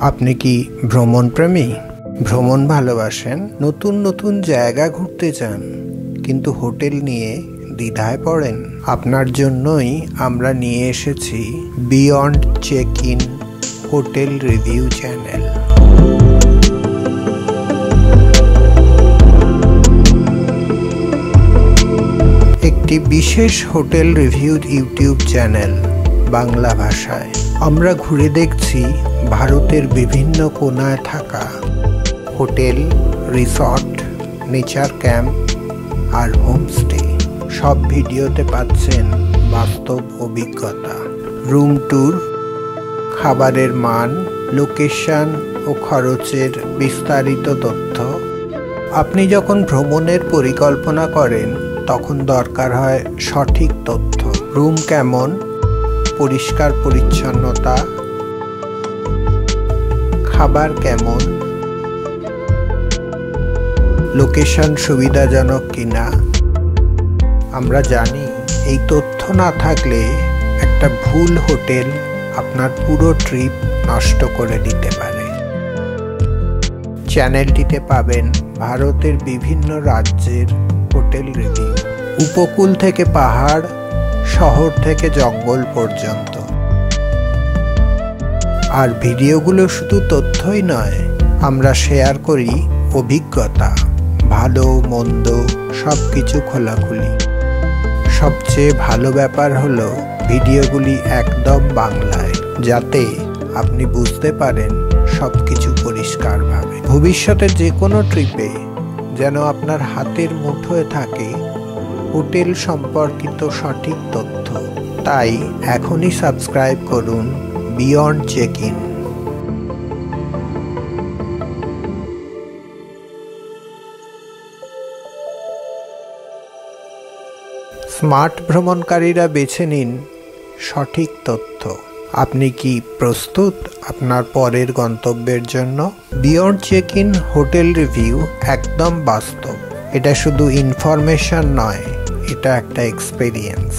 আপনি কি ভ্রমণ প্রেমী? ভ্রমণ ভালোবাসেন? নতুন নতুন জায়গা ঘুরতে চান, কিন্তু হোটেল নিয়ে দ্বিধায় পড়েন? আপনার জন্যই আমরা নিয়ে এসেছি Beyond Check In Hotel Review channel. একটি বিশেষ hotel review YouTube channel Bangla ভাষায়। আমরা ঘুরে দেখছি ভারতের বিভিন্ন কোণায় থাকা হোটেল, রিসর্ট, নেচার ক্যাম্প আর হোমস্টে। সব ভিডিওতে পাচ্ছেন বাস্তব অভিজ্ঞতা, রুম ট্যুর, খাবারের মান, লোকেশন ও খরচের বিস্তারিত তথ্য। আপনি যখন ভ্রমণের পরিকল্পনা করেন তখন দরকার হয় সঠিক তথ্য। রুম কেমন, পরিষ্কার পরিচ্ছন্নতা, খাবার কেমন, লোকেশন সুবিধাজনক কিনা। আমরা জানি এই তথ্য না থাকলে একটা ভুল হোটেল আপনার পুরো ট্রিপ নষ্ট করে দিতে পারে। চ্যানেলটিতে পাবেন ভারতের বিভিন্ন রাজ্যের হোটেল রিভিউ, উপকূল থেকে পাহাড়, শহর থেকে জঙ্গল পর্যন্ত। আর ভিডিওগুলো শুধু তথ্যই নয়, আমরা শেয়ার করি অভিজ্ঞতা, ভালো মন্দ সবকিছু খোলাখুলি। সবচেয়ে ভালো ব্যাপার হলো ভিডিওগুলি একদম বাংলায়, যাতে আপনি বুঝতে পারেন সবকিছু পরিষ্কারভাবে। ভবিষ্যতে যে কোনো ট্রিপে যেন আপনার হাতের মুঠোয় থাকে হোটেল সম্পর্কিত সঠিক তথ্য। তাই এখনই সাবস্ক্রাইব করুন বিয়ন্ড চেক ইন। স্মার্ট ভ্রমণকারীরা বেছে নিন সঠিক তথ্য। আপনি কি প্রস্তুত আপনার পরের গন্তব্যের জন্য? Beyond Check In Hotel Review একদম বাস্তব। এটা শুধু ইনফরমেশন নয়, এটা একটা এক্সপেরিয়েন্স।